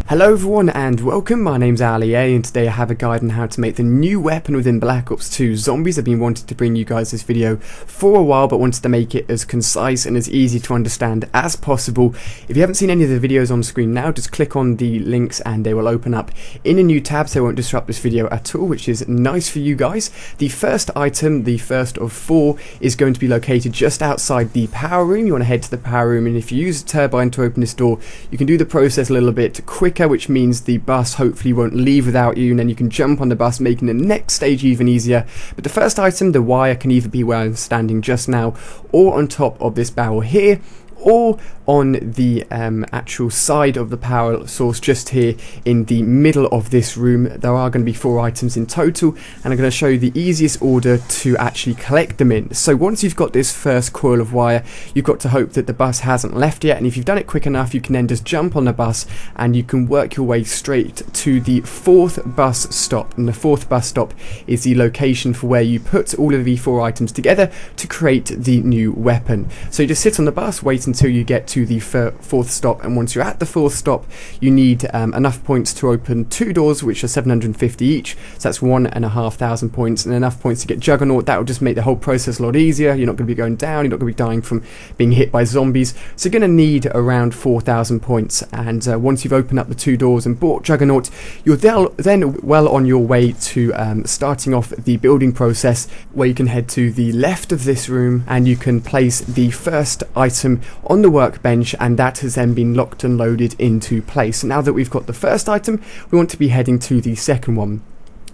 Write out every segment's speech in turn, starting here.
Hello everyone and welcome, my name's Ali A and today I have a guide on how to make the new weapon within Black Ops 2 Zombies. I've been wanting to bring you guys this video for a while but wanted to make it as concise and as easy to understand as possible. If you haven't seen any of the videos on screen now, just click on the links and they will open up in a new tab so it won't disrupt this video at all, which is nice for you guys. The first item, the first of 4, is going to be located just outside the power room. You want to head to the power room, and if you use a turbine to open this door, you can do the process a little bit quicker, which means the bus hopefully won't leave without you, and then you can jump on the bus, making the next stage even easier. But the first item, the wire, can either be where I'm standing just now or on top of this barrel here, or on the actual side of the power source just here in the middle of this room. There are going to be 4 items in total, and I'm going to show you the easiest order to actually collect them in. So once you've got this first coil of wire, you've got to hope that the bus hasn't left yet, and if you've done it quick enough, you can then just jump on the bus and you can work your way straight to the 4th bus stop. And the 4th bus stop is the location for where you put all of the 4 items together to create the new weapon. So you just sit on the bus, wait until you get to the 4th stop, and once you're at the 4th stop, you need enough points to open 2 doors, which are 750 each, so that's 1,500 points, and enough points to get Juggernaut. That will just make the whole process a lot easier. You're not going to be going down, you're not going to be dying from being hit by zombies, so you're going to need around 4,000 points, and once you've opened up the 2 doors and bought Juggernaut, you're then well on your way to starting off the building process, where you can head to the left of this room and you can place the first item on the workbench, and that has then been locked and loaded into place. Now that we've got the first item, we want to be heading to the second one.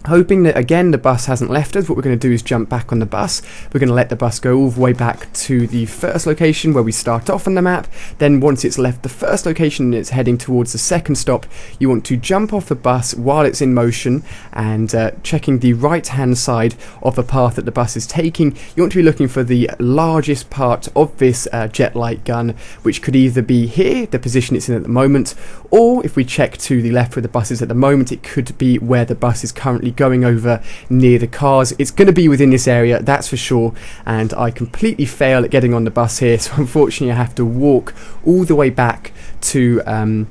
Hoping that again the bus hasn't left us, what we're going to do is jump back on the bus. We're going to let the bus go all the way back to the first location where we start off on the map. Then once it's left the first location and it's heading towards the second stop, you want to jump off the bus while it's in motion and checking the right hand side of the path that the bus is taking. You want to be looking for the largest part of this jet light gun, which could either be here, the position it's in at the moment, or if we check to the left where the bus is at the moment, it could be where the bus is currently going over near the cars. It's going to be within this area, that's for sure, and I completely fail at getting on the bus here, so unfortunately I have to walk all the way back to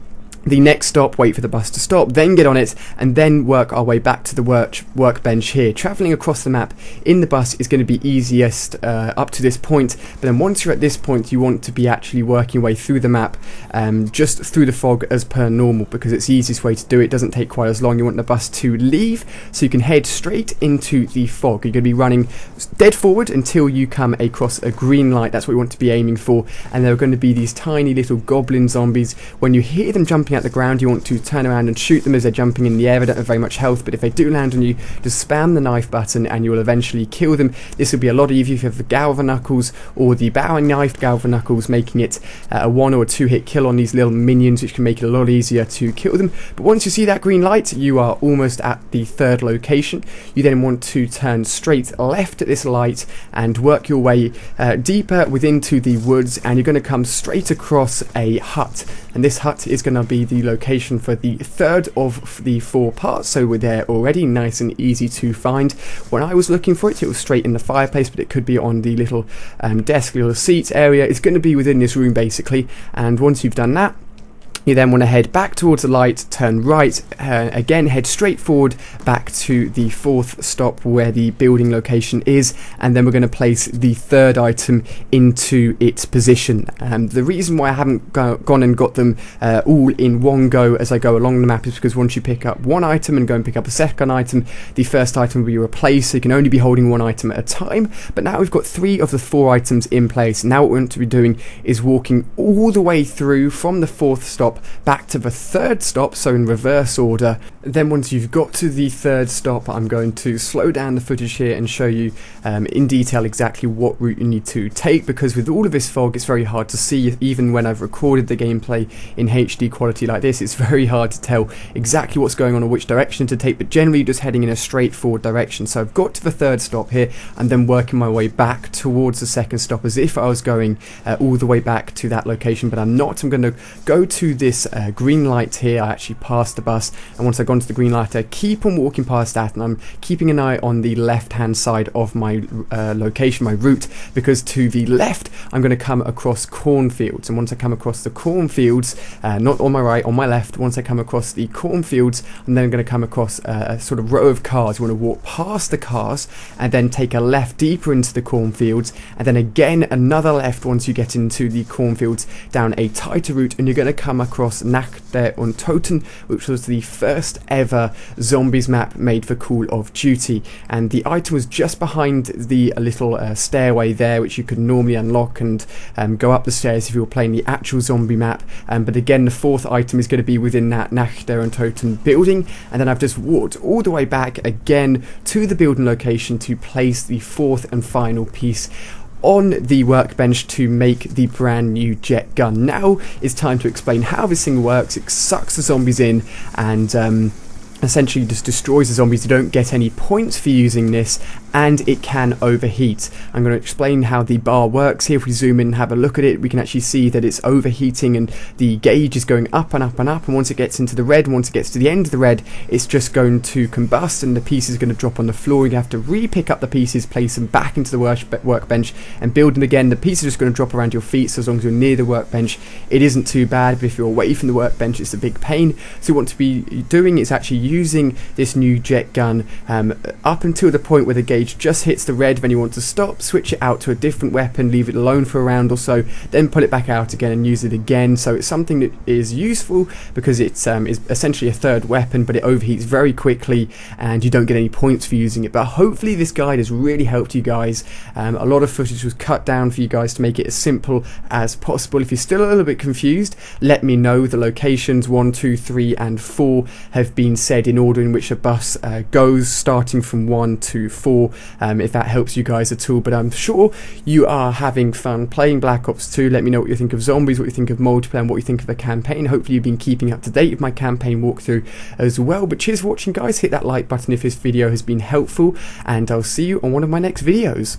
the next stop, wait for the bus to stop, then get on it, and then work our way back to the workbench here. Travelling across the map in the bus is going to be easiest up to this point, but then once you're at this point, you want to be actually working your way through the map, just through the fog as per normal, because it's the easiest way to do it. It doesn't take quite as long. You want the bus to leave, so you can head straight into the fog. You're going to be running dead forward until you come across a green light. That's what we want to be aiming for, and there are going to be these tiny little goblin zombies. When you hear them jumping at the ground, you want to turn around and shoot them as they're jumping in the air. They don't have very much health, but if they do land on you, just spam the knife button and you will eventually kill them. This will be a lot easier if you have the Galva Knuckles or the Bowie Knife Galva Knuckles, making it a 1 or 2 hit kill on these little minions, which can make it a lot easier to kill them. But once you see that green light, you are almost at the 3rd location. You then want to turn straight left at this light and work your way deeper within to the woods, and you're going to come straight across a hut, and this hut is going to be the location for the 3rd of the 4 parts, so we're there already, nice and easy to find. When I was looking for it, it was straight in the fireplace, but it could be on the little desk, little seats area. It's going to be within this room basically, and once you've done that, you then want to head back towards the light, turn right, again head straight forward back to the 4th stop where the building location is, and then we're going to place the 3rd item into its position. The reason why I haven't gone and got them all in one go as I go along the map is because once you pick up one item and go and pick up a second item, the first item will be replaced, so you can only be holding one item at a time. But now we've got 3 of the 4 items in place. Now what we want to be doing is walking all the way through from the 4th stop back to the 3rd stop, so in reverse order. Then once you've got to the 3rd stop, I'm going to slow down the footage here and show you in detail exactly what route you need to take, because with all of this fog it's very hard to see. Even when I've recorded the gameplay in HD quality like this, it's very hard to tell exactly what's going on or which direction to take, but generally just heading in a straightforward direction. So I've got to the 3rd stop here and then working my way back towards the 2nd stop as if I was going all the way back to that location, but I'm not. I'm going to go to this green light here. I actually passed the bus, and once I've gone to the green light, I keep on walking past that, and I'm keeping an eye on the left hand side of my location, my route, because to the left I'm going to come across cornfields, and once I come across the cornfields, not on my right, on my left, once I come across the cornfields, I'm then going to come across a sort of row of cars. You want to walk past the cars and then take a left deeper into the cornfields, and then again another left once you get into the cornfields down a tighter route, and you're going to come across Nacht der Untoten, which was the first ever zombies map made for Call of Duty, and the item was just behind the little stairway there, which you could normally unlock and go up the stairs if you were playing the actual zombie map, but again the fourth item is going to be within that Nacht der Untoten building, and then I've just walked all the way back again to the building location to place the fourth and final piece on the workbench to make the brand new jet gun. Now it's time to explain how this thing works. It sucks the zombies in and essentially just destroys the zombies. You don't get any points for using this, and it can overheat. I'm going to explain how the bar works here. If we zoom in and have a look at it, we can actually see that it's overheating and the gauge is going up and up and up, and once it gets into the red, once it gets to the end of the red, it's just going to combust and the pieces are going to drop on the floor. You have to re-pick up the pieces, place them back into the workbench and build them again. The pieces are just going to drop around your feet, so as long as you're near the workbench it isn't too bad, but if you're away from the workbench it's a big pain. So what to be doing is actually using this new jet gun up until the point where the gauge just hits the red. Then you want to stop, switch it out to a different weapon, leave it alone for a round or so, then pull it back out again and use it again. So it's something that is useful because it's is essentially a third weapon, but it overheats very quickly and you don't get any points for using it. But hopefully this guide has really helped you guys. A lot of footage was cut down for you guys to make it as simple as possible. If you're still a little bit confused, let me know. The locations 1, 2, 3 and 4 have been said in order in which a bus goes, starting from 1 to 4, if that helps you guys at all. But I'm sure you are having fun playing Black Ops 2. Let me know what you think of zombies, what you think of multiplayer, and what you think of the campaign. Hopefully you've been keeping up to date with my campaign walkthrough as well. But cheers for watching guys, hit that like button if this video has been helpful, and I'll see you on one of my next videos.